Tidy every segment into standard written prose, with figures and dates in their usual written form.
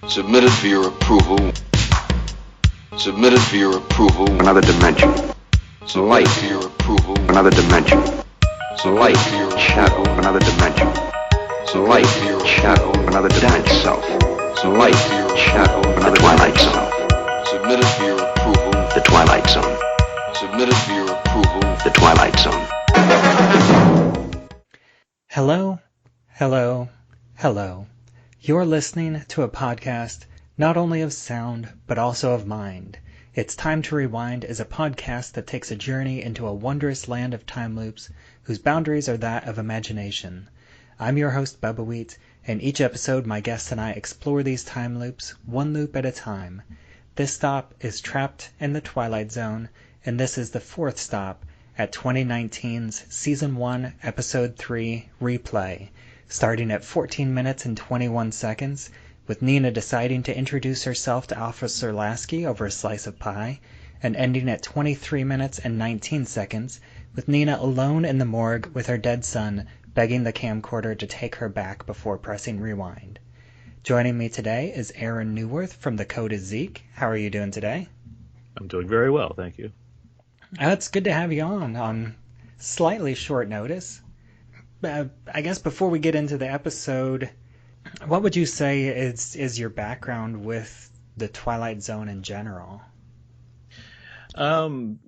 Submitted for your approval. Submitted for your approval. Another dimension. Submitted for your approval. Another dimension. Submitted for your Shadow. approval. Another dimension. Submitted for your Shadow. approval. Another dimension. Self. Submitted for your Shadow. approval. Another Twilight Zone. Submitted for your approval. The Twilight Zone. Submitted for your approval. The Twilight Zone. Hello, hello, hello. You're listening to a podcast not only of sound, but also of mind. It's Time to Rewind is a podcast that takes a journey into a wondrous land of time loops whose boundaries are that of imagination. I'm your host, Bubba Wheat, and each episode my guests and I explore these time loops, one loop at a time. This stop is Trapped in the Twilight Zone, and this is the fourth stop at 2019's Season 1, Episode 3, Replay, starting at 14 minutes and 21 seconds, with Nina deciding to introduce herself to Officer Lasky over a slice of pie, and ending at 23 minutes and 19 seconds, with Nina alone in the morgue with her dead son, begging the camcorder to take her back before pressing rewind. Joining me today is Aaron Newworth from The Code is Zeke. How are you doing today? I'm doing very well, thank you. It's good to have you on slightly short notice. I guess before we get into the episode, what would you say is your background with the Twilight Zone in general? I've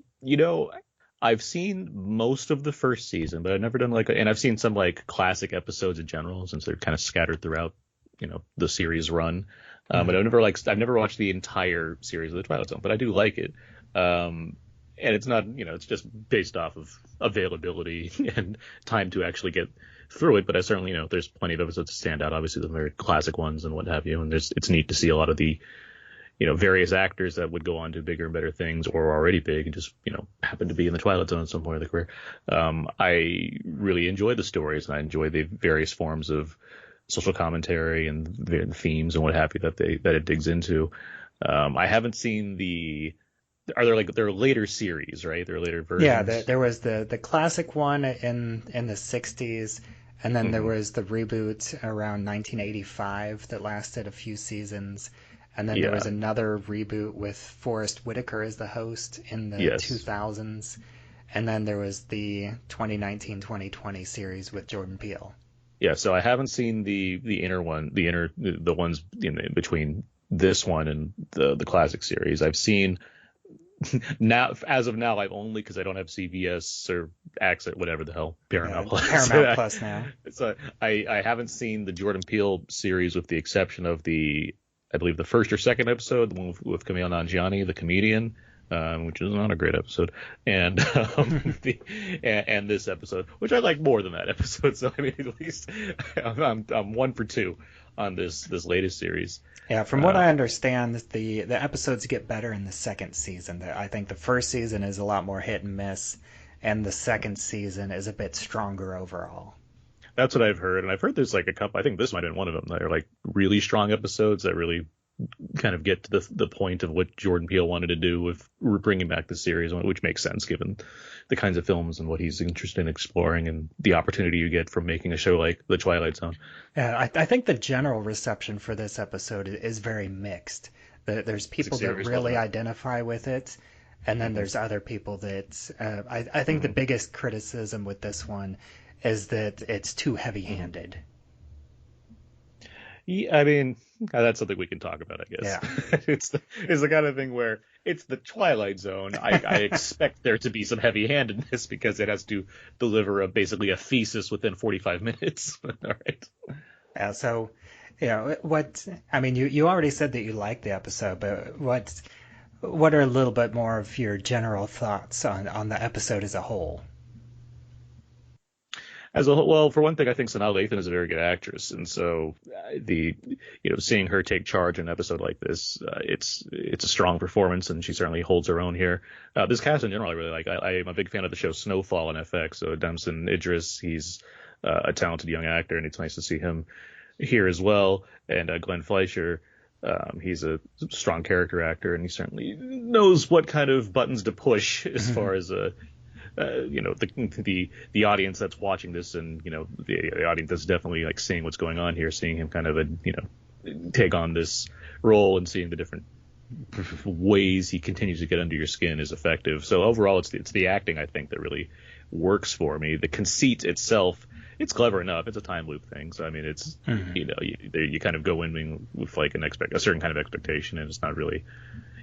seen most of the first season, but I've never done and I've seen some classic episodes in general, since they're kind of scattered throughout, the series run. But I've never watched the entire series of the Twilight Zone, but I do like it. And it's not, it's just based off of availability and time to actually get through it. But I certainly, there's plenty of episodes that stand out. Obviously, the very classic ones and what have you. And it's neat to see a lot of the, various actors that would go on to bigger and better things or are already big and just, happen to be in the Twilight Zone at some point in their career. I really enjoy the stories, and I enjoy the various forms of social commentary and the themes and what have you that it digs into. I haven't seen they're later series, right? They're later versions. Yeah, there was the classic one in the 60s, and then there was the reboot around 1985 that lasted a few seasons, and then there was another reboot with Forrest Whitaker as the host in the 2000s, and then there was the 2019-2020 series with Jordan Peele. Yeah, so I haven't seen the ones in between this one and the classic series. I've seen as of now, I've only, because I don't have CBS or Access, whatever the hell, Paramount Plus. Paramount Plus now. So I haven't seen the Jordan Peele series, with the exception of I believe the first or second episode, the one with Kumail Nanjiani, the comedian, which is not a great episode, and and this episode, which I like more than that episode. So I mean, at least I'm 1 for 2 on this latest series. Yeah, from what I understand, the episodes get better in the second season. I think the first season is a lot more hit and miss, and the second season is a bit stronger overall. That's what I've heard, and I've heard there's a couple. I think this might have been one of them that are really strong episodes that really kind of get to the point of what Jordan Peele wanted to do with bringing back the series, which makes sense given the kinds of films and what he's interested in exploring and the opportunity you get from making a show like The Twilight Zone. Yeah, I think the general reception for this episode is very mixed. There's people that really identify with it, and then there's other people that I think the biggest criticism with this one is that it's too heavy-handed. Yeah, I mean, that's something we can talk about, I guess. Yeah. It's the kind of thing where it's the Twilight Zone. I expect there to be some heavy-handedness because it has to deliver basically a thesis within 45 minutes. All right. Yeah, so, you already said that you liked the episode, but what are a little bit more of your general thoughts on the episode as a whole? Well, for one thing, I think Sanaa Lathan is a very good actress, and so seeing her take charge in an episode like this, it's a strong performance, and she certainly holds her own here. This cast in general, I really like. I'm a big fan of the show Snowfall on FX. So Damson Idris, he's a talented young actor, and it's nice to see him here as well. And Glenn Fleischer, he's a strong character actor, and he certainly knows what kind of buttons to push as far as the audience that's watching this, and the audience that's definitely seeing what's going on here, seeing him kind of take on this role, and seeing the different ways he continues to get under your skin is effective. So overall, it's the acting, I think, that really works for me. The conceit itself, it's clever enough. It's a time loop thing. So I mean, it's you kind of go in with like a certain kind of expectation, and it's not really,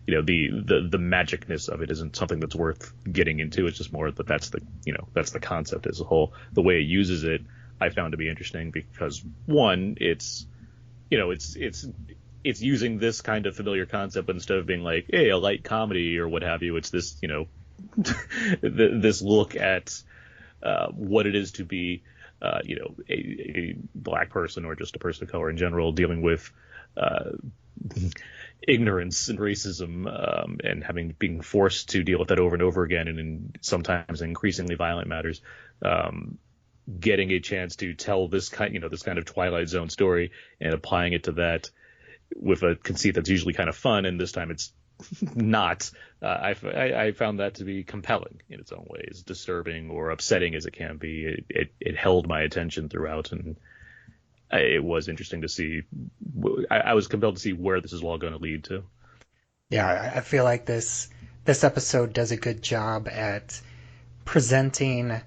the magicness of it isn't something that's worth getting into. It's just more that that's the concept as a whole. The way it uses it, I found to be interesting because one, it's using this kind of familiar concept, but instead of being like, hey, a light comedy or what have you, it's this, this look at what it is to be, a black person or just a person of color in general dealing with ignorance and racism, and being forced to deal with that over and over again, and in sometimes increasingly violent matters. Getting a chance to tell this kind of Twilight Zone story and applying it to that with a conceit that's usually kind of fun, and this time it's not. I found that to be compelling in its own ways, disturbing or upsetting as it can be. It held my attention throughout, and it was interesting to see. I was compelled to see where this is all going to lead to. Yeah, I feel like this episode does a good job at presenting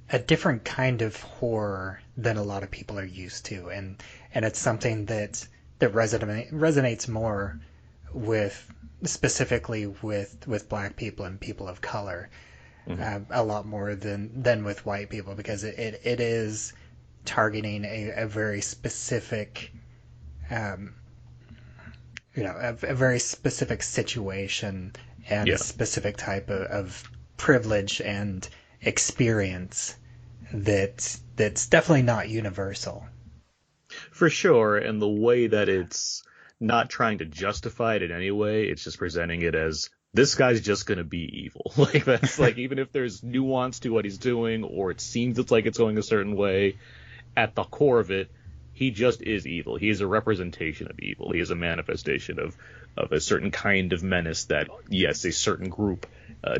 a different kind of horror than a lot of people are used to, and it's something that resonates more specifically with black people and people of color, a lot more than with white people, because it is targeting a very specific a very specific situation and a specific type of privilege and experience that's definitely not universal. For sure, and the way that it's not trying to justify it in any way, it's just presenting it as this guy's just going to be evil. Like, that's like, even if there's nuance to what he's doing, or it seems it's like it's going a certain way, at the core of it, he just is evil. He is a representation of evil. He is a manifestation of a certain kind of menace that, yes, a certain group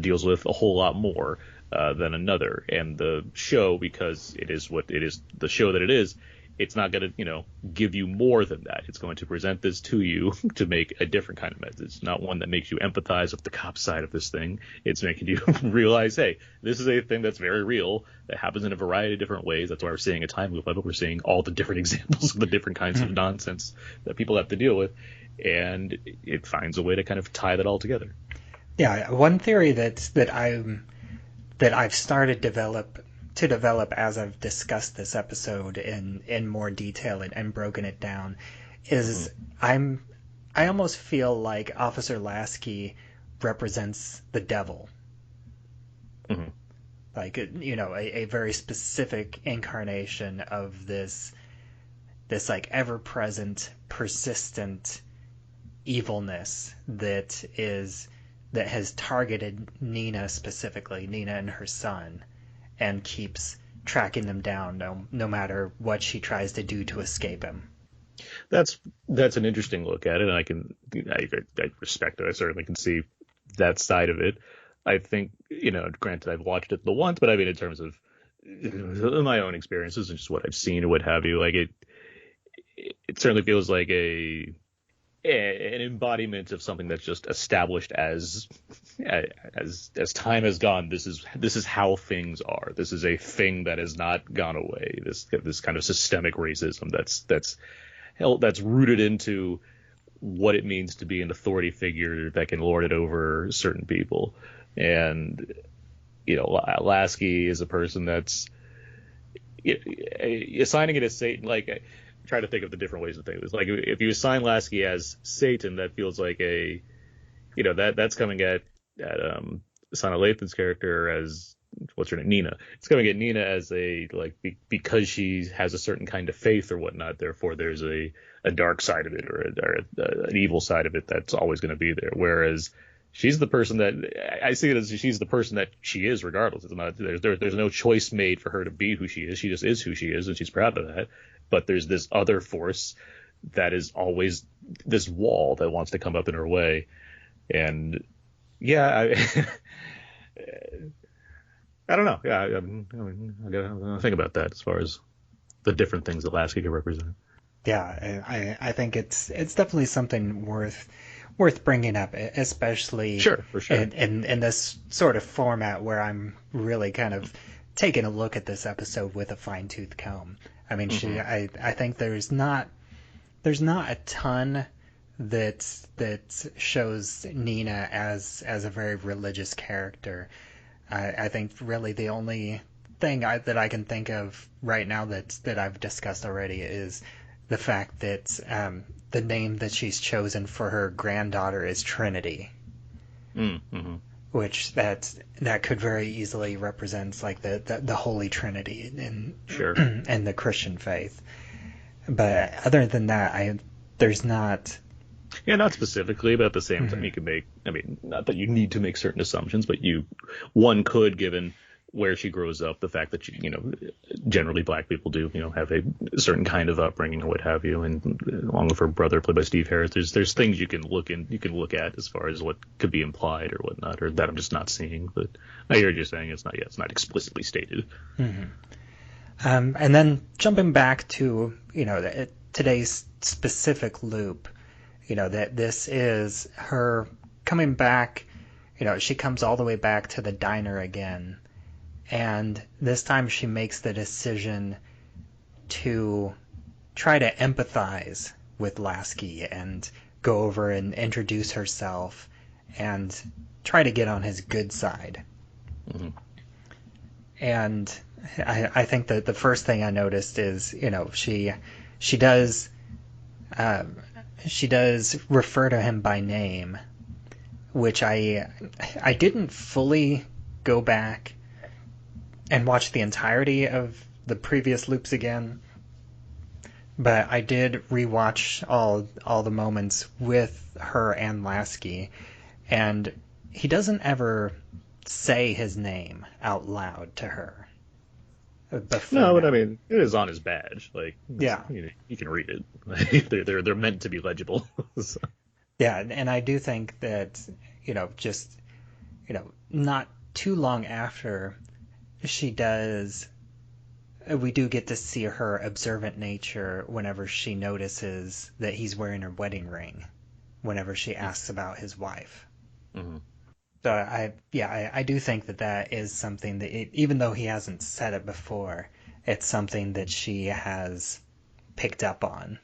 deals with a whole lot more than another. And the show, because it is what it is, the show that it is, it's not going to, give you more than that. It's going to present this to you to make a different kind of message, not one that makes you empathize with the cop side of this thing. It's making you realize, hey, this is a thing that's very real, that happens in a variety of different ways. That's why we're seeing a time loop level. We're seeing all the different examples of the different kinds of nonsense that people have to deal with, and it finds a way to kind of tie that all together. Yeah, one theory that I've started to develop as I've discussed this episode in more detail and broken it down is I almost feel like Officer Lasky represents the devil. Mm-hmm. Like, a very specific incarnation of this like ever-present, persistent evilness that has targeted Nina specifically, Nina and her son, and keeps tracking them down no matter what she tries to do to escape him. That's an interesting look at it, and I respect it. I certainly can see that side of it. I think, granted, I've watched it the once, but I mean, in terms of my own experiences and just what I've seen or what have you, like it certainly feels like an embodiment of something that's just established as time has gone. This is how things are. This is a thing that has not gone away. This kind of systemic racism that's rooted into what it means to be an authority figure that can lord it over certain people. And Lasky is a person that's assigning it as Satan. Like, try to think of the different ways of thinking this. Like, if you assign Lasky as Satan, that feels like that's coming at Sana Lathan's character as, what's her name, Nina. It's coming at Nina as because she has a certain kind of faith or whatnot, therefore there's a dark side of it or an evil side of it that's always going to be there. Whereas she's the person that I see it as, she's the person that she is regardless. It's not, there's no choice made for her to be who she is. She just is who she is, and she's proud of that. But there's this other force that is always this wall that wants to come up in her way. And I don't know. Yeah, I gotta think about that as far as the different things that Lasky can represent. Yeah, I think it's definitely something worth bringing up, especially Sure, for sure. in this sort of format where I'm really kind of taking a look at this episode with a fine-tooth comb. I mean, Hmm. I think there's not a ton that shows Nina as a very religious character. I think really the only thing that I can think of right now that I've discussed already is the fact that the name that she's chosen for her granddaughter is Trinity, Mm-hmm. which that could very easily represent like the Holy Trinity in Sure. in the Christian faith. But other than that, there's not. Yeah, not specifically, but at the same time, Mhm. you can make. I mean, not that you need to make certain assumptions, but one could, given where she grows up, the fact that generally black people do, have a certain kind of upbringing or what have you, and along with her brother, played by Steve Harris, there's things you can look at as far as what could be implied or whatnot, or that I'm just not seeing. But I hear you saying it's not explicitly stated. And then jumping back to today's specific loop, that this is her coming back. She comes all the way back to the diner again, and this time she makes the decision to try to empathize with Lasky and go over and introduce herself and try to get on his good side. Hmm. And I think that the first thing I noticed is, she does she does refer to him by name, which I didn't fully go back and watch the entirety of the previous loops again, but I did rewatch all the moments with her and Lasky, and he doesn't ever say his name out loud to her. Before No, but now. I mean, it is on his badge. Like, Yeah. you can read it. They're meant to be legible. So, Yeah, and I do think that, just, not too long after she does, we do get to see her observant nature whenever she notices that he's wearing her wedding ring, whenever she asks about his wife. mhm. So I do think that is something that, even though he hasn't said it before, it's something that she has picked up on.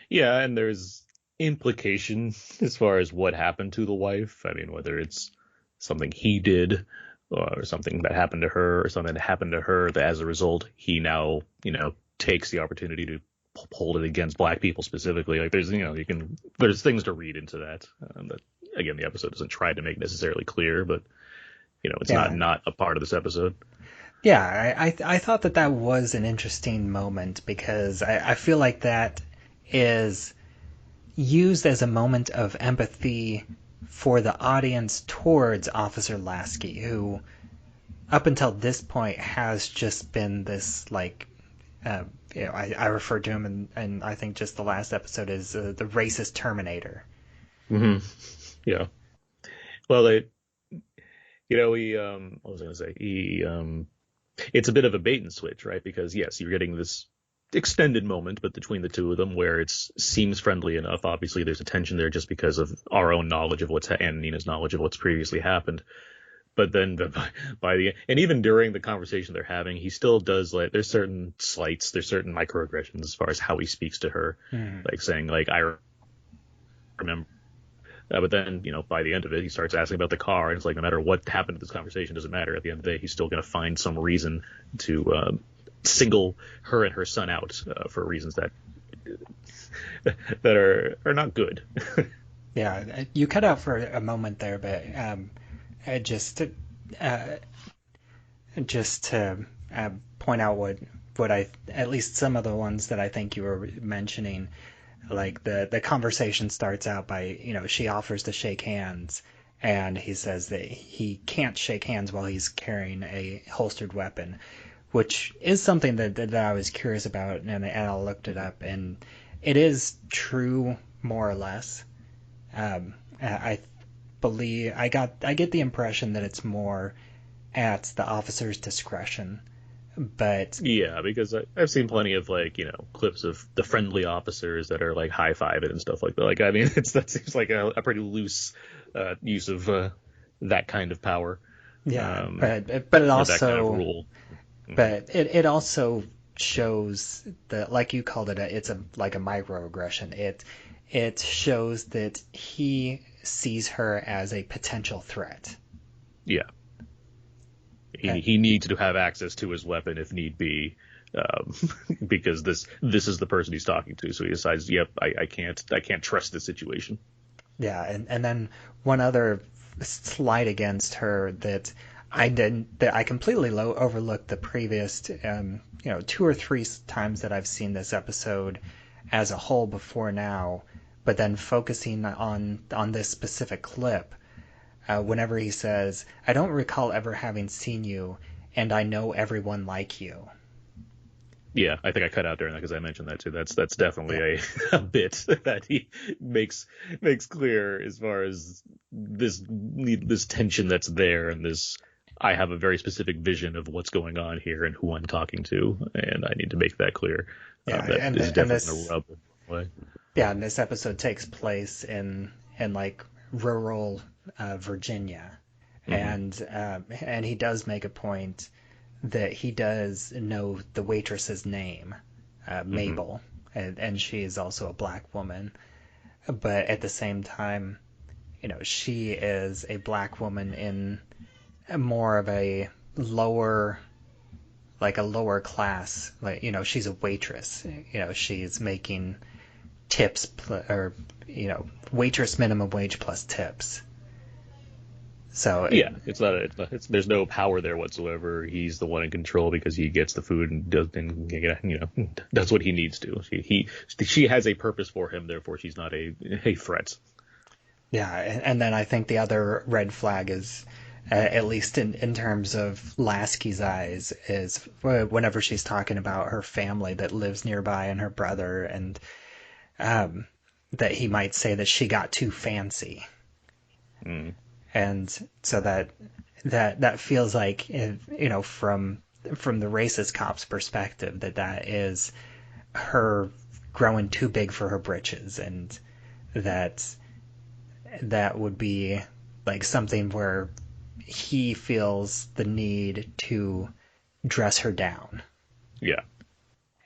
Yeah, and there's implication as far as what happened to the wife. I mean, whether it's something he did or something that happened to her or something that happened to her that as a result he now, takes the opportunity to hold it against black people specifically. Like there's things to read into that. That again, the episode doesn't try to make necessarily clear, but it's Yeah. not a part of this episode. Yeah, I thought that was an interesting moment because I feel like that is used as a moment of empathy for the audience towards Officer Lasky, who up until this point has just been this like, I referred to him and I think just the last episode as the racist Terminator. Hmm. Yeah. Well, he what was I gonna say? It's a bit of a bait and switch, right? Because yes, you're getting this extended moment, but between the two of them, where it seems friendly enough. Obviously, there's a tension there just because of our own knowledge of and Nina's knowledge of what's previously happened. But then by the and even during the conversation they're having, he still does like there's certain slights, there's certain microaggressions as far as how he speaks to her, Hmm. like saying like I remember. But then, by the end of it, he starts asking about the car, and it's like no matter what happened to this conversation, doesn't matter. At the end of the day, he's still going to find some reason to single her and her son out for reasons that are not good. Yeah, you cut out for a moment there, but uh, just to point out what I at least some of the ones that I think you were mentioning, like the conversation starts out by she offers to shake hands, and he says that he can't shake hands while he's carrying a holstered weapon, which is something that I was curious about, and I looked it up, and it is true more or less. I believe I get the impression that it's more at the officer's discretion. But Yeah, because I've seen plenty of like clips of the friendly officers that are like high fiving and stuff like that. Like I mean, that seems like a pretty loose use of that kind of power, yeah, um, but it or that kind of also rule. Hmm. but it also shows that, like you called it, it's a like a microaggression. It shows that he sees her as a potential threat. Yeah, he needs to have access to his weapon if need be, um, because this is the person he's talking to. So he decides, yep, I can't trust this situation. Yeah, and then one other slight against her that I completely overlooked the previous 2 or 3 times that I've seen this episode as a whole before now, but then focusing on this specific clip, whenever he says, "I don't recall ever having seen you, and I know everyone like you." Yeah, I think I cut out during that because I mentioned that too. That's Yeah. definitely a bit that he makes clear as far as this tension that's there, and this I have a very specific vision of what's going on here and who I'm talking to, and I need to make that clear. Yeah, That is and definitely going to this rub way. yeah, and this episode takes place in like rural Virginia, Hmm. and he does make a point that he does know the waitress's name, Hmm. Mabel, and she is also a black woman, but at the same time, she is a black woman in more of a lower like a lower class, like she's a waitress, she's making tips or waitress minimum wage plus tips. So Yeah, there's no power there whatsoever. He's the one in control because he gets the food and does what he needs to. She has a purpose for him, therefore she's not a threat. yeah, and then I think the other red flag is, at least in terms of Lasky's eyes, is whenever she's talking about her family that lives nearby and her brother, and um, that he might say that she got too fancy. Mm. And so that feels like, from the racist cop's perspective, that is her growing too big for her britches, and that that would be like something where he feels the need to dress her down. Yeah,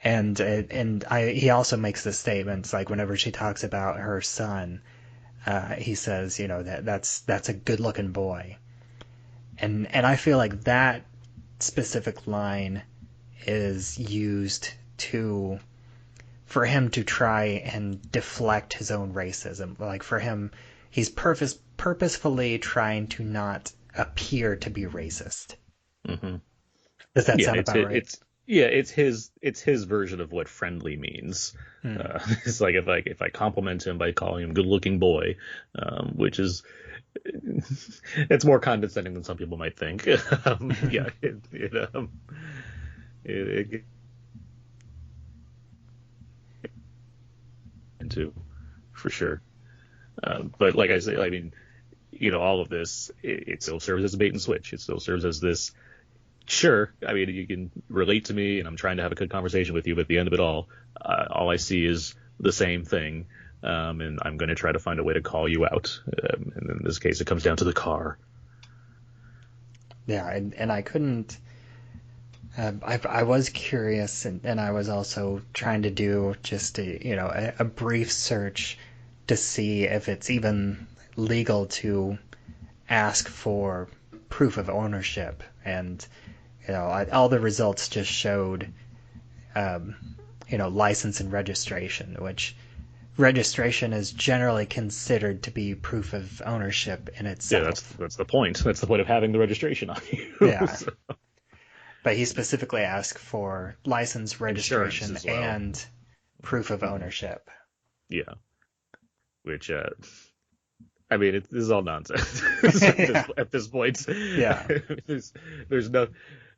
He also makes the statements like whenever she talks about her son, he says, that's a good looking boy. And I feel like that specific line is used to for him to try and deflect his own racism. Like for him, he's purposefully trying to not appear to be racist. hmm Does that yeah. sound about right? It's his version of what friendly means. Hmm. It's like if I compliment him by calling him good looking boy, which is it's more condescending than some people might think. Yeah, it into for sure. But like I say, I mean, all of this, it still serves as a bait and switch. It still serves as this. Sure, I mean, you can relate to me, and I'm trying to have a good conversation with you. But at the end of it all I see is the same thing, and I'm going to try to find a way to call you out. And in this case, it comes down to the car. Yeah, and I couldn't. I was curious, and I was also trying to do just a brief search to see if it's even legal to ask for proof of ownership, and all the results just showed um, license and registration, which registration is generally considered to be proof of ownership in Yeah, that's itself. that's the point. That's the point of having the registration on you. Yeah, but he specifically asked for license, Insurance registration, as well. and proof of Hmm. ownership. Yeah, which I mean, this is all nonsense at this Yeah, at this point. yeah, there's there's no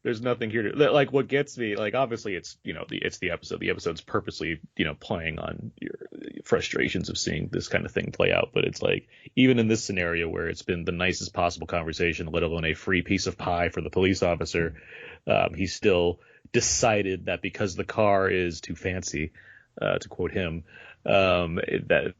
there's nothing here to like. What gets me, like, obviously it's it's the episode. The episode's purposely playing on your frustrations of seeing this kind of thing play out. But it's like, even in this scenario where it's been the nicest possible conversation, let alone a free piece of pie for the police officer, he's still decided that because the car is too fancy, to quote him, that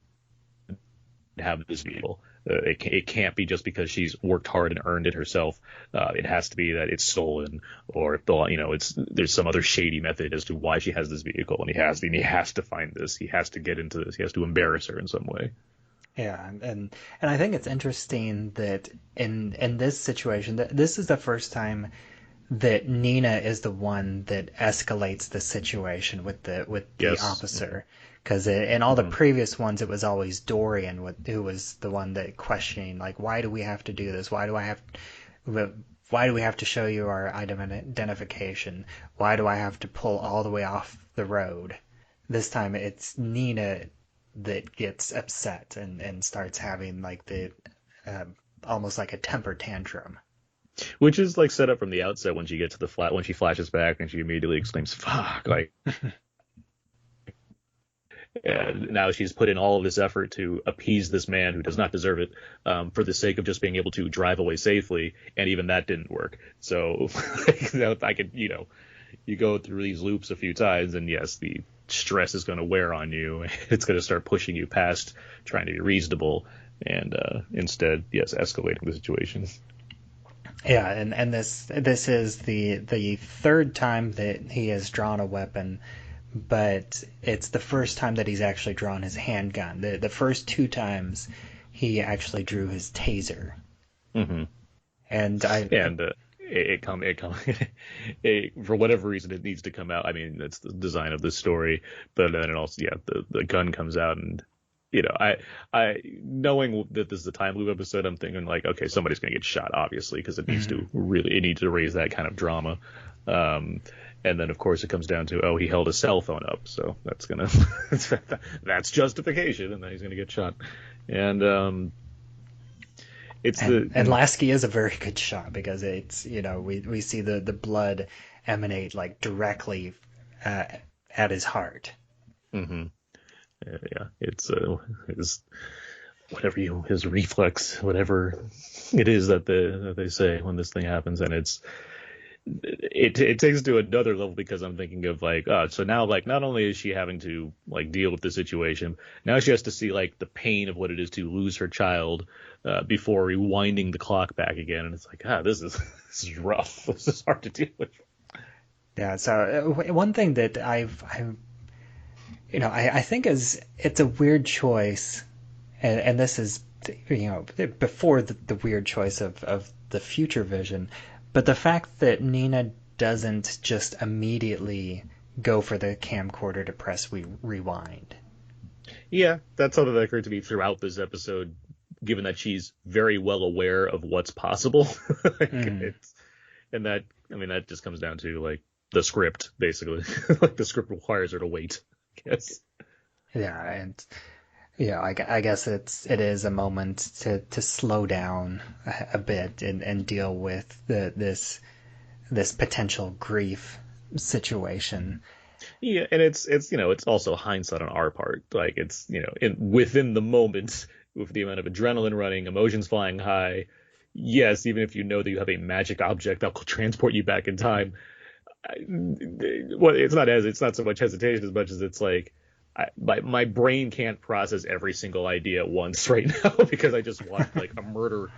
have this vehicle. It can't be just because she's worked hard and earned it herself. It has to be that it's stolen, or there's some other shady method as to why she has this vehicle, and he has to find this. He has to get into this. He has to embarrass her in some way. Yeah, and I think it's interesting that in this situation, that this is the first time that Nina is the one that escalates the situation with the Yes. officer. Because in all the previous ones, it was always Dorian who was the one that questioning, like, why do we have to do this? Why do we have to show you our identification? Why do I have to pull all the way off the road? This time it's Nina that gets upset and starts having like the almost like a temper tantrum. Which is like set up from the outset when she gets to the flat, when she flashes back and she immediately exclaims, fuck, like. And now she's put in all of this effort to appease this man who does not deserve it, for the sake of just being able to drive away safely, and even that didn't work. So I could, you go through these loops a few times, and yes, the stress is going to wear on you. It's going to start pushing you past trying to be reasonable, and instead, yes, escalating the situation. Yeah, and this is the third time that he has drawn a weapon. But it's the first time that he's actually drawn his handgun. The first two times he actually drew his taser. Mm-hmm. And for whatever reason it needs to come out. I mean, that's the design of this story. But then it also, the gun comes out, and I knowing that this is a time loop episode, I'm thinking like, okay, somebody's gonna get shot, obviously, because it needs to raise that kind of drama. And then, of course, it comes down to, oh, he held a cell phone up, so that's gonna that's justification, and then he's gonna get shot. And and Lasky is a very good shot, because it's we see the blood emanate like directly at his heart. Mm-hmm. It's his reflex, whatever it is that they say when this thing happens, and it takes it to another level, because I'm thinking of like, so now like not only is she having to like deal with the situation, now she has to see like the pain of what it is to lose her child before rewinding the clock back again, and it's like, this is rough. This is hard to deal with. Yeah. So one thing that I think it's a weird choice, and this is before the weird choice of the future vision. But the fact that Nina doesn't just immediately go for the camcorder to press rewind. Yeah, that's something that occurred to me throughout this episode, given that she's very well aware of what's possible. And that just comes down to like the script, basically. Like the script requires her to wait, I guess. Yeah, and I guess it is a moment to slow down a bit and deal with this potential grief situation. Yeah, and it's also hindsight on our part. Like it's within the moment, with the amount of adrenaline running, emotions flying high. Yes, even if you know that you have a magic object that will transport you back in time, it's not so much hesitation as much as it's like, my brain can't process every single idea at once right now, because I just watched like a murder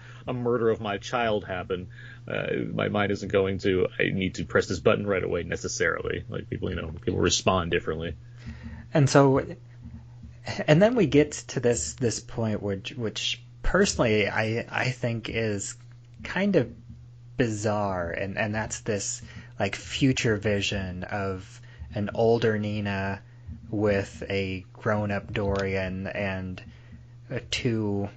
of my child happen. My mind isn't going to, I need to press this button right away necessarily. Like people respond differently. And then we get to this point which personally I think is kind of bizarre, and that's this like future vision of an older Nina with a grown-up Dorian and two,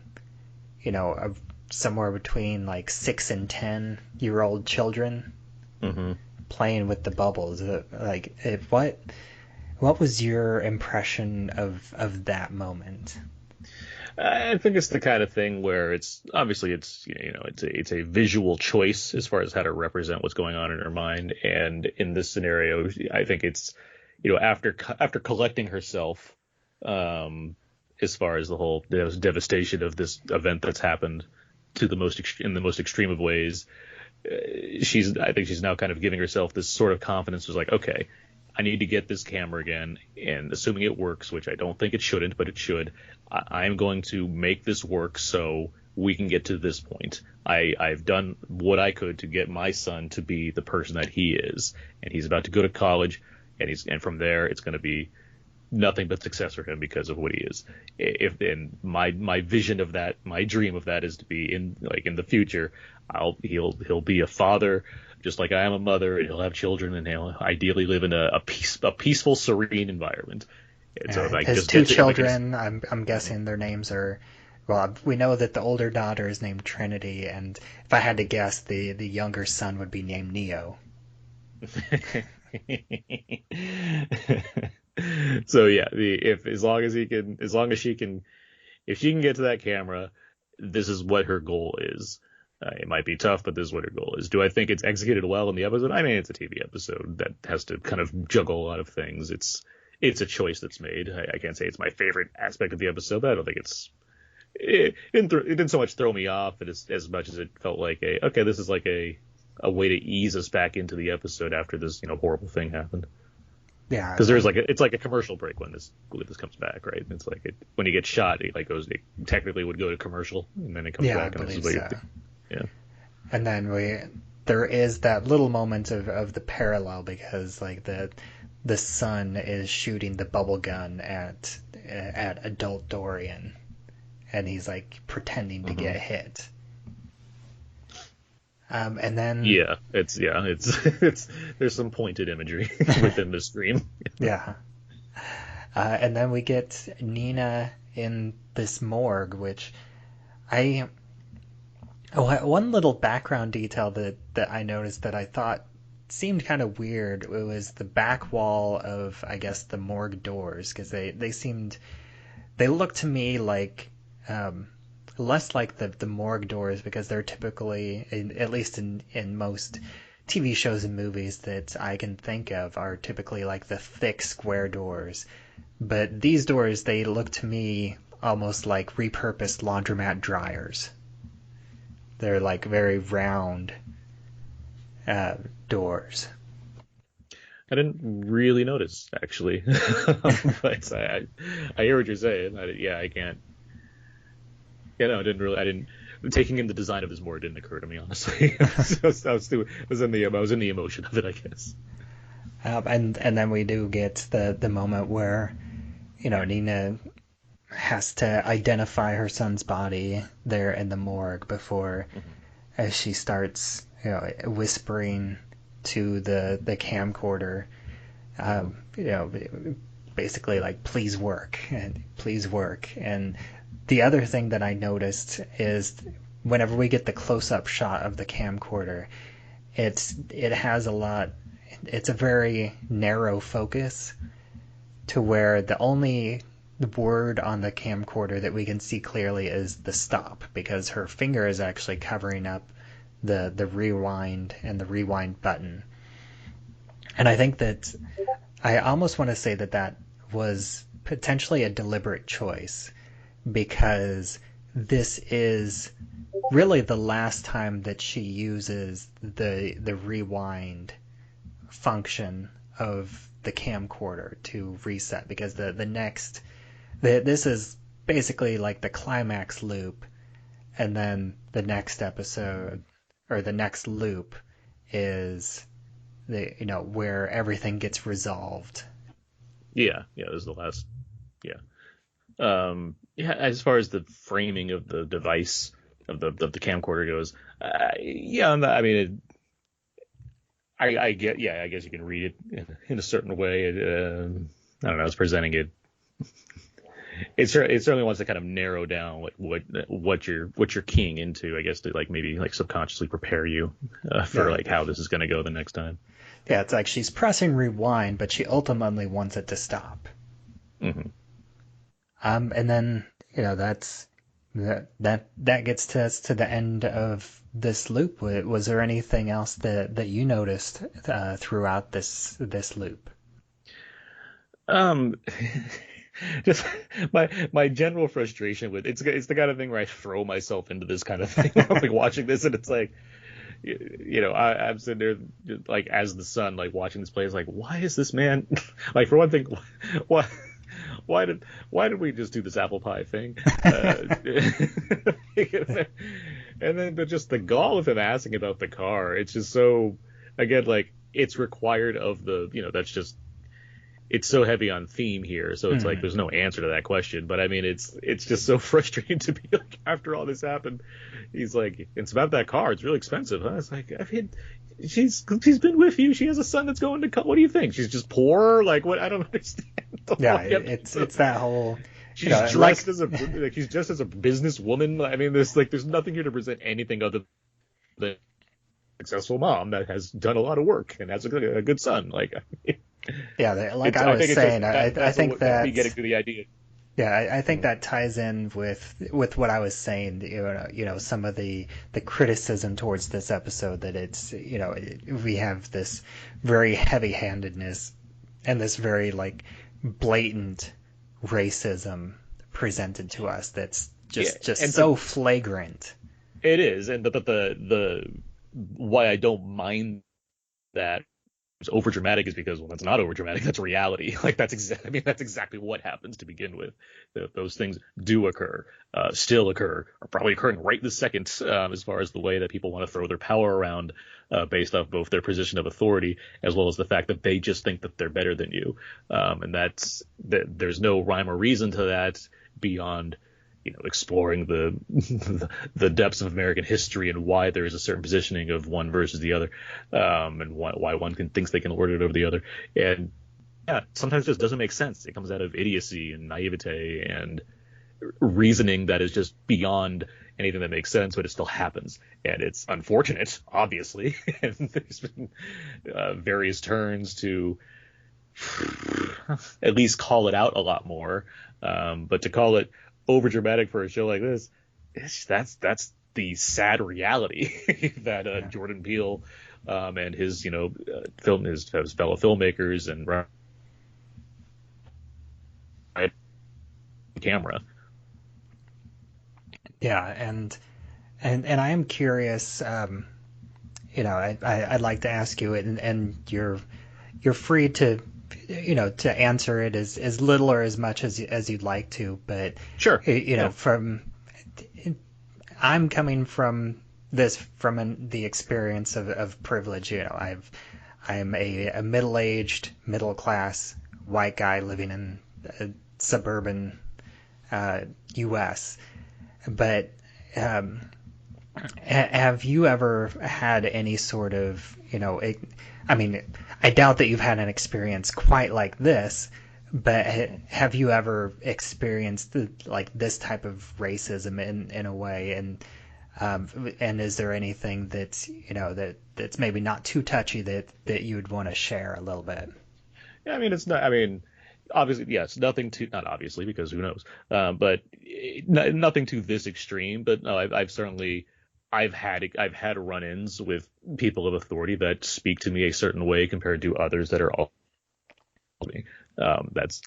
somewhere between like 6 and 10-year-old children playing with the bubbles. What was your impression of that moment? I think it's the kind of thing where it's obviously it's a visual choice as far as how to represent what's going on in her mind, and in this scenario, I think it's after collecting herself, as far as the whole devastation of this event that's happened in the most extreme of ways, I think she's now kind of giving herself this sort of confidence. Was like, okay, I need to get this camera again, and assuming it works, which I don't think it shouldn't, but it should, I'm going to make this work so we can get to this point. I've done what I could to get my son to be the person that he is, and he's about to go to college, and from there it's going to be nothing but success for him because of what he is. And my vision of that, my dream of that, is to be in the future, he'll be a father just like I am a mother, and he'll have children, and he'll ideally live in a peaceful, serene environment. And so, like, his two children, I'm guessing their names are, well, we know that the older daughter is named Trinity, and if I had to guess, the younger son would be named Neo. So yeah, if she can get to that camera, this is what her goal is. It might be tough, but this is what her goal is. Do I think it's executed well in the episode? I mean, it's a TV episode that has to kind of juggle a lot of things. It's a choice that's made. I can't say it's my favorite aspect of the episode, but I don't think it didn't so much throw me off as much as it felt like this is like a way to ease us back into the episode after this horrible thing happened. Yeah, because there's it's like a commercial break when this comes back, right? It's like when he gets shot, it technically would go to commercial, and then it comes back. And this is yeah. And then there is that little moment of the parallel, because like the son is shooting the bubble gun at adult Dorian, and he's like pretending to get hit. And then it's there's some pointed imagery within the stream. Yeah. And then we get Nina in this morgue, which one little background detail that I noticed that I thought seemed kind of weird. It was the back wall of, I guess, the morgue doors, because they looked to me like less like the morgue doors, because they're typically, at least in most TV shows and movies that I can think of, are typically like the thick square doors. But these doors, they look to me almost like repurposed laundromat dryers. They're like very round doors. I didn't really notice, actually. But I hear what you're saying. I can't. Yeah, no, I didn't. Taking in the design of this morgue didn't occur to me, honestly. I was in the emotion of it, I guess. And then we do get the moment where, Nina has to identify her son's body there in the morgue before, as she starts, whispering to the camcorder, basically like, please work. And the other thing that I noticed is whenever we get the close-up shot of the camcorder, it's a very narrow focus, to where the only word on the camcorder that we can see clearly is the stop, because her finger is actually covering up the rewind and the rewind button. And I think that I almost want to say that was potentially a deliberate choice, because this is really the last time that she uses the rewind function of the camcorder to reset, because this is basically like the climax loop, and then the next episode, or the next loop, is where everything gets resolved. Yeah, this is the last. As far as the framing of the device of the camcorder goes, I guess you can read it in a certain way. I don't know. It's presenting it. It certainly wants to kind of narrow down what you're keying into, I guess, to maybe subconsciously prepare you for how this is going to go the next time. Yeah, it's like she's pressing rewind, but she ultimately wants it to stop. Mm-hmm. And then that gets us to the end of this loop. Was there anything else that you noticed throughout this loop? Just my general frustration with it's the kind of thing where I throw myself into this kind of thing. I'm watching this, and it's like, I'm sitting there like as the son, like watching this play, is like, why is this man like for one thing, why why did we just do this apple pie thing? And then but just the gall of him asking about the car, it's just so again like it's required of the that's just it's so heavy on theme here, so it's like there's no answer to that question. But I mean, it's just so frustrating to be like after all this happened, he's like, it's about that car. It's really expensive, huh? It's like she's been with you. She has a son that's going to. What do you think? She's just poor? Like what? I don't understand. It's that whole. She's dressed as she's just as a businesswoman. I mean, there's nothing here to present anything other than a successful mom that has done a lot of work and has a good son. Like. Yeah, like I was saying, I think that me getting to the idea. Yeah, I think that ties in with what I was saying. Some of the criticism towards this episode, that it's we have this very heavy-handedness and this very like blatant racism presented to us. That's just so flagrant. It is, and the why I don't mind that it's over dramatic is because, well, that's not over dramatic. That's reality. Like that's exactly what happens to begin with. Those things do occur, still occur, are probably occurring right this second, as far as the way that people want to throw their power around, based off both their position of authority as well as the fact that they just think that they're better than you. And there's no rhyme or reason to that beyond exploring the depths of American history and why there is a certain positioning of one versus the other, and why one thinks they can lord it over the other. And yeah, sometimes it just doesn't make sense. It comes out of idiocy and naivete and reasoning that is just beyond anything that makes sense, but it still happens. And it's unfortunate, obviously. And there's been various turns to at least call it out a lot more. But to call it over dramatic for a show like this, that's the sad reality that Jordan Peele and his his fellow filmmakers and camera. Yeah, and I am curious. I'd like to ask you, and you're free to to answer it as little or as much as you'd like to, but sure, I'm coming from the experience of privilege. I'm a middle-aged, middle-class white guy living in a suburban U.S. But have you ever had any sort of I doubt that you've had an experience quite like this, but have you ever experienced this type of racism in a way? And is there anything that's that's maybe not too touchy that you would want to share a little bit? Yeah, it's not. Obviously, yes, nothing to not obviously because who knows, but nothing to this extreme. But no, I've had run-ins with people of authority that speak to me a certain way compared to others that are all me. That's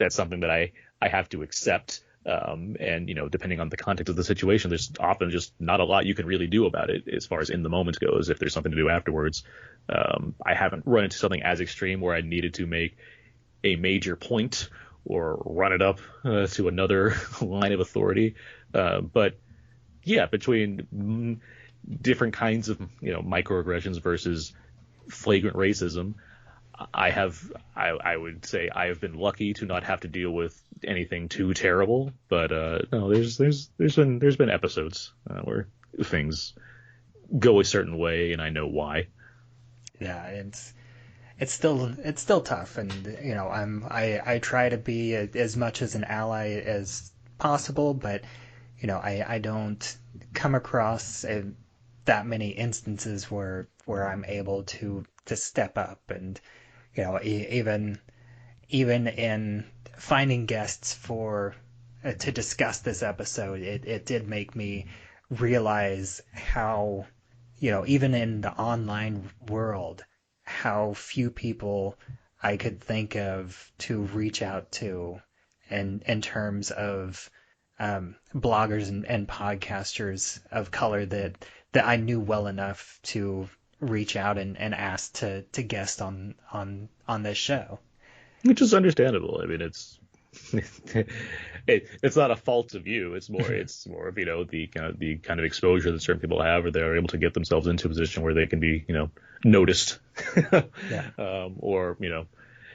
something that I have to accept. And depending on the context of the situation, there's often just not a lot you can really do about it as far as in the moment goes. If there's something to do afterwards, I haven't run into something as extreme where I needed to make a major point or run it up to another line of authority. But yeah, between different kinds of microaggressions versus flagrant racism, I would say I have been lucky to not have to deal with anything too terrible. But no, there's been episodes where things go a certain way, and I know why. Yeah, it's still tough, and I try to be as much as an ally as possible, but I don't come across that many instances where I'm able to step up, and even in finding guests to discuss this episode, it did make me realize how even in the online world, how few people I could think of to reach out to in terms of bloggers and podcasters of color that that I knew well enough to reach out and ask to guest on this show. Which is understandable. I mean, it's it's not a fault of you. It's more of the kind of exposure that certain people have, or they're able to get themselves into a position where they can be noticed, Yeah. or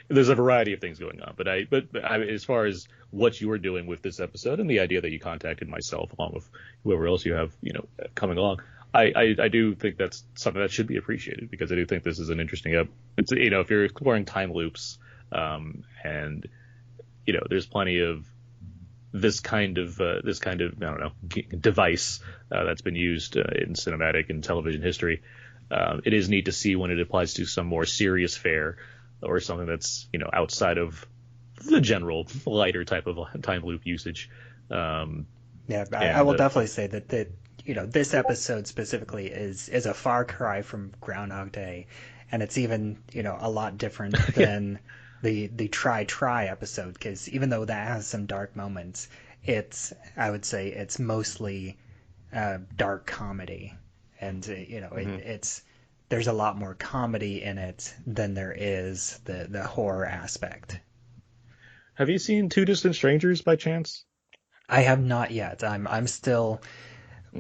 there's a variety of things going on. But as far as what you were doing with this episode and the idea that you contacted myself along with whoever else you have coming along, I do think that's something that should be appreciated, because I do think this is an interesting it's if you're exploring time loops, and there's plenty of this kind of I don't know, device that's been used in cinematic and television history. It is neat to see when it applies to some more serious fare, or something that's outside of the general lighter type of time loop usage. Yeah, I will definitely say that this episode specifically is a far cry from Groundhog Day, and it's even a lot different than the Try episode, because even though that has some dark moments, I would say it's mostly dark comedy, and it's there's a lot more comedy in it than there is the horror aspect. Have you seen Two Distant Strangers by chance? I have not yet. I'm still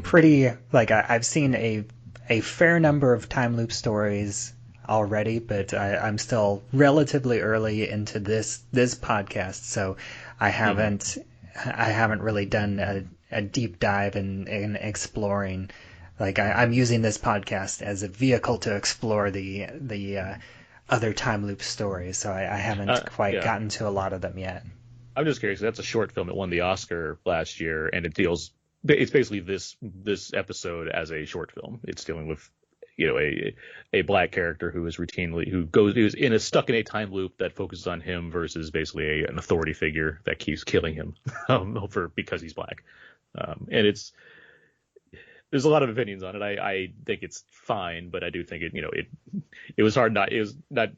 pretty I've seen a fair number of time loop stories already, but I'm still relatively early into this podcast, so I haven't really done a deep dive in exploring. I'm using this podcast as a vehicle to explore the other time loop stories, so I haven't quite gotten to a lot of them yet. I'm just curious. That's a short film. It won the Oscar last year, and it's basically this episode as a short film. It's dealing with a black character who is stuck in a time loop that focuses on him versus basically an authority figure that keeps killing him because he's black. And there's a lot of opinions on it. I think it's fine, but I do think it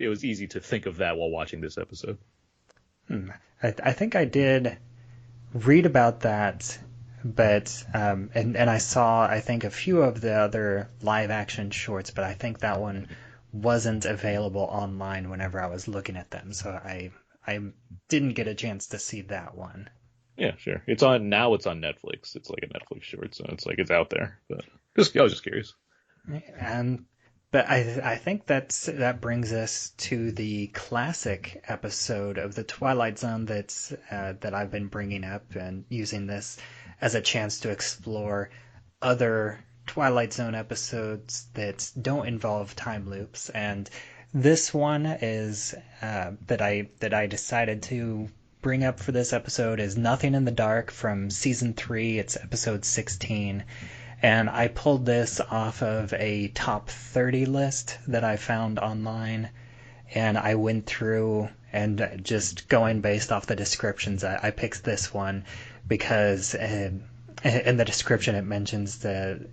was easy to think of that while watching this episode. I think I did read about that, but and I saw, I think, a few of the other live action shorts, but I think that one wasn't available online whenever I was looking at them, so I didn't get a chance to see that one. Yeah, sure. It's on Netflix. It's like a Netflix short, so it's out there. But I was just curious. But I think that brings us to the classic episode of the Twilight Zone that I've been bringing up, and using this as a chance to explore other Twilight Zone episodes that don't involve time loops. And this one is that I decided to bring up for this episode is Nothing in the Dark from season 3. It's episode 16. And I pulled this off of a top 30 list that I found online, and I went through and just going based off the descriptions, I picked this one because in the description it mentions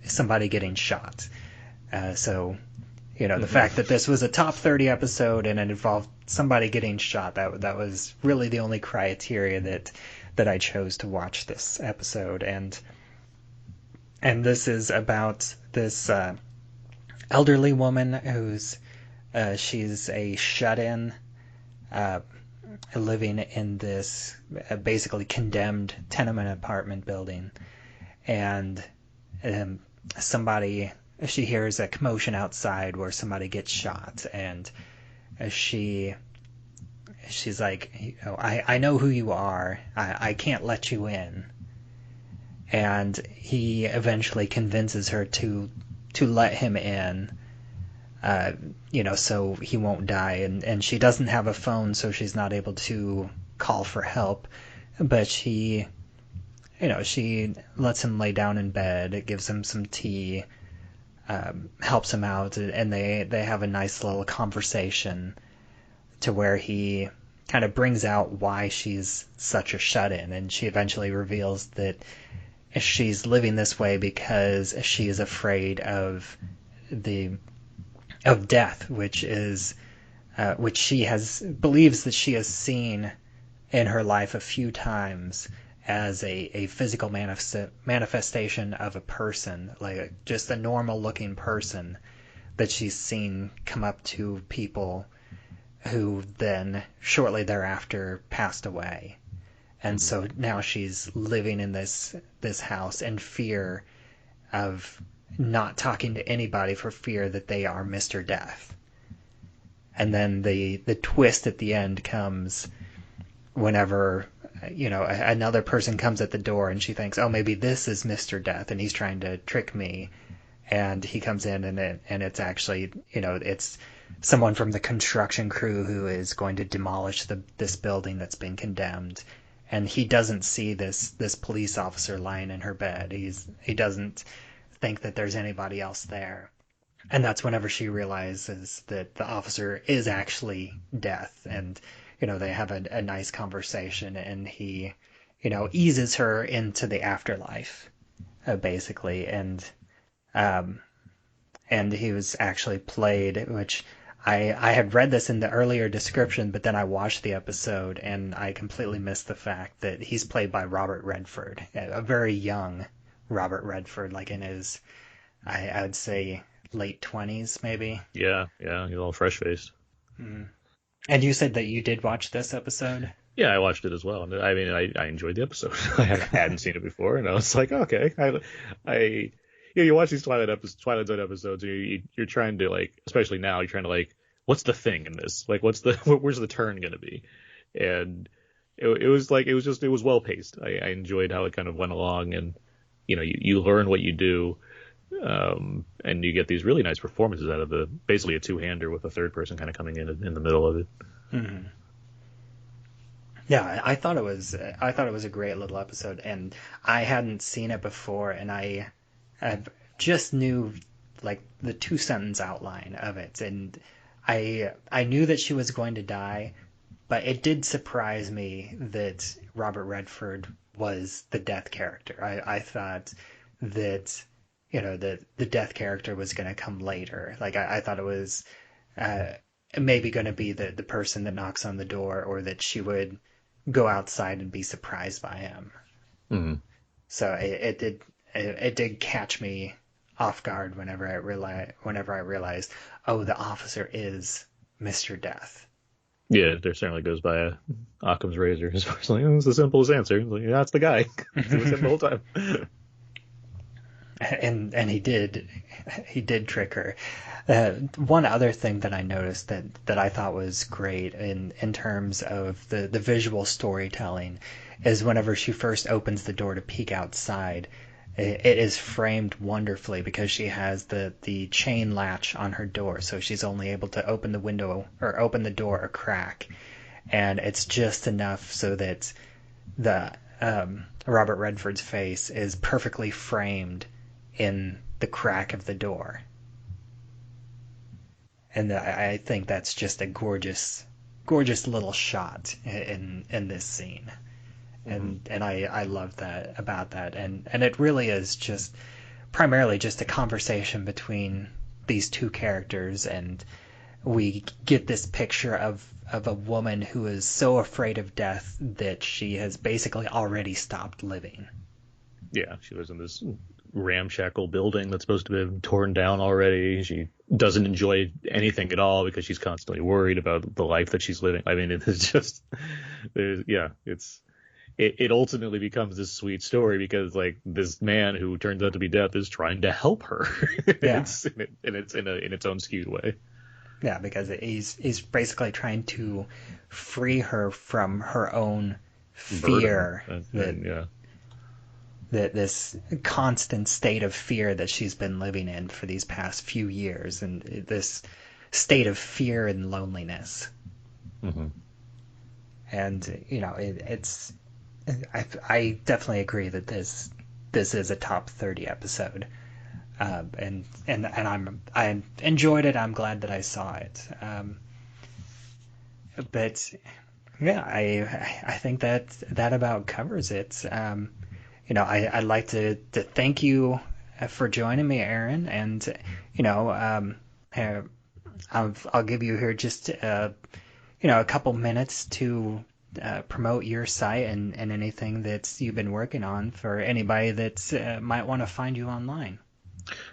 somebody getting shot. So the fact that this was a top 30 episode and it involved somebody getting shot, that was really the only criteria that I chose to watch this episode. And this is about this elderly woman who's she's a shut-in, living in this basically condemned tenement apartment building, and she hears a commotion outside where somebody gets shot, and she's like, I know who you are. I can't let you in. And he eventually convinces her to let him in, so he won't die. And she doesn't have a phone, so she's not able to call for help. But she lets him lay down in bed, gives him some tea, helps him out, and they have a nice little conversation to where he kind of brings out why she's such a shut-in. And she eventually reveals that she's living this way because she is afraid of death, which she believes that she has seen in her life a few times, as a physical manifestation of a person, like just a normal looking person that she's seen come up to people who then shortly thereafter passed away. And so now she's living in this house in fear of not talking to anybody for fear that they are Mr. Death. And then the twist at the end comes whenever, another person comes at the door and she thinks, oh, maybe this is Mr. Death and he's trying to trick me. And he comes in and it's actually, it's someone from the construction crew who is going to demolish this building that's been condemned. And he doesn't see this police officer lying in her bed. He doesn't think that there's anybody else there. And that's whenever she realizes that the officer is actually Death. And, they have a nice conversation, and he, eases her into the afterlife, basically. And he was actually played, which I had read this in the earlier description, but then I watched the episode and I completely missed the fact that he's played by Robert Redford, a very young Robert Redford, like in his, I would say, late 20s, maybe. Yeah, he's all fresh-faced. Mm. And you said that you did watch this episode? Yeah, I watched it as well. I mean, I enjoyed the episode. I hadn't seen it before, and I was like, okay. You watch these Twilight Zone episodes, and you're trying to, like, especially now, you're trying to, like, what's the thing in this? Like, where's the turn going to be? And it was well paced. I enjoyed how it kind of went along, and you learn what you do, and you get these really nice performances out of basically a two-hander with a third person kind of coming in the middle of it. Mm-hmm. Yeah, I thought it was a great little episode, and I hadn't seen it before, and I just knew like the 2-sentence outline of it, and I knew that she was going to die, but it did surprise me that Robert Redford was the Death character. I thought that the Death character was going to come later. Like I thought it was maybe going to be the person that knocks on the door, or that she would go outside and be surprised by him. Mm-hmm. So it did catch me off guard whenever I realized, oh, the officer is Mr. Death. Yeah, there certainly goes by Occam's razor. It's like, it's the simplest answer. Like, yeah, it's the guy. It was him the whole time. And he did trick her. One other thing that I noticed that I thought was great in terms of the visual storytelling is whenever she first opens the door to peek outside, it is framed wonderfully because she has the chain latch on her door, so she's only able to open the window or open the door a crack, and it's just enough so that the Robert Redford's face is perfectly framed in the crack of the door. And I think that's just a gorgeous little shot in this scene. And I love that about that. And it really is just primarily just a conversation between these two characters, and we get this picture of a woman who is so afraid of death that she has basically already stopped living. Yeah, she lives in this ramshackle building that's supposed to have been torn down already. She doesn't enjoy anything at all because she's constantly worried about the life that she's living. I mean, it's just, it ultimately becomes this sweet story because like this man who turns out to be Death is trying to help her. Yeah. it's in its own skewed way. Yeah, because he's basically trying to free her from her own fear. That this constant state of fear that she's been living in for these past few years, and this state of fear and loneliness. Mm-hmm. And it's I definitely agree that this is a top 30 episode, and I enjoyed it. I'm glad that I saw it. But yeah, I think that about covers it. I'd like to thank you for joining me, Aaron, and I'll give you here just a couple minutes to promote your site and anything that you've been working on for anybody that might want to find you online.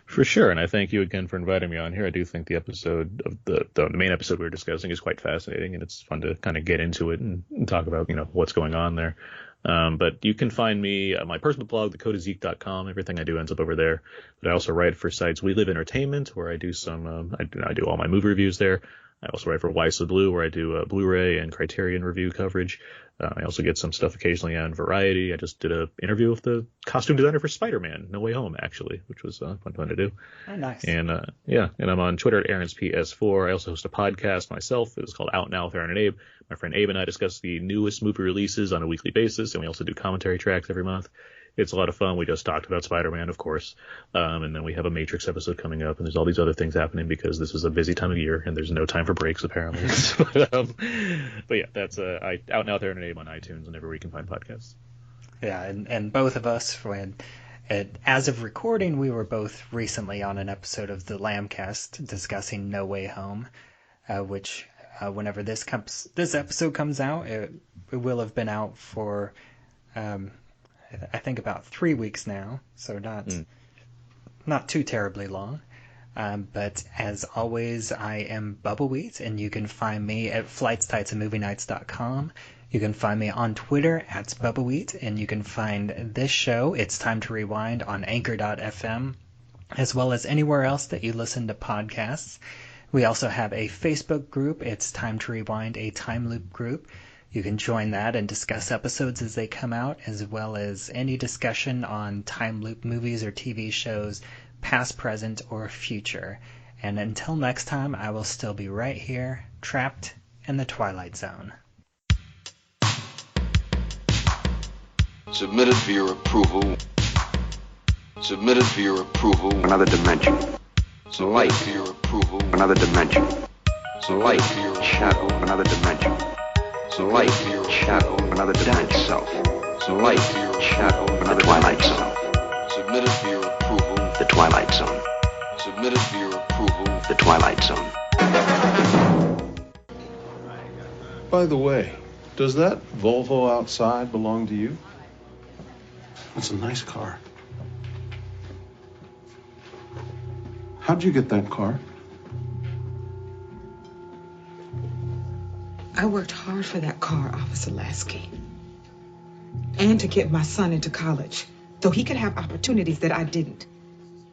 For sure, and I thank you again for inviting me on here. I do think the episode of the main episode we were discussing is quite fascinating, and it's fun to kind of get into it and talk about what's going on there. But you can find me at my personal blog, thecodeofzeke.com. Everything I do ends up over there. But I also write for sites We Live Entertainment, where I do some I do all my movie reviews there. I also write for Why So Blue, where I do Blu-ray and Criterion review coverage. I also get some stuff occasionally on Variety. I just did an interview with the costume designer for Spider-Man No Way Home, actually, which was fun to do. Oh, nice. And and I'm on Twitter at AaronsPS4. I also host a podcast myself. It's called Out Now with Aaron and Abe. My friend Abe and I discuss the newest movie releases on a weekly basis, and we also do commentary tracks every month. It's a lot of fun. We just talked about Spider-Man, of course. And then we have a Matrix episode coming up, and there's all these other things happening because this is a busy time of year, and there's no time for breaks, apparently. But yeah, that's Out Now with Aaron and Abe on iTunes and everywhere you can find podcasts. Yeah, and both of us, as of recording, we were both recently on an episode of the Lambcast discussing No Way Home, which whenever this episode comes out, it will have been out for I think about 3 weeks now, so not too terribly long. But as always, I am Bubbleweed, and you can find me at flightstights@movienights.com. You can find me on Twitter at Bubbleweed, and you can find this show, It's Time to Rewind, on Anchor.fm, as well as anywhere else that you listen to podcasts. We also have a Facebook group, It's Time to Rewind, a time loop group. You can join that and discuss episodes as they come out, as well as any discussion on time loop movies or TV shows, past, present, or future. And until next time, I will still be right here, trapped in the Twilight Zone. Submitted for your approval. Submitted for your approval. Another dimension. Submitted Light. for your approval. Another dimension. Submitted Light. for your Shadow. approval. Another dimension. Submitted Light. for your Shadow. approval. Another dimension. Self. Submitted Light. for your Shadow. approval. Another Twilight Zone. Submitted for your approval. The Twilight Zone. Submitted for your approval. The Twilight Zone. By the way, does that Volvo outside belong to you? It's a nice car. How'd you get that car? I worked hard for that car, Officer Lasky. And to get my son into college, so he could have opportunities that I didn't.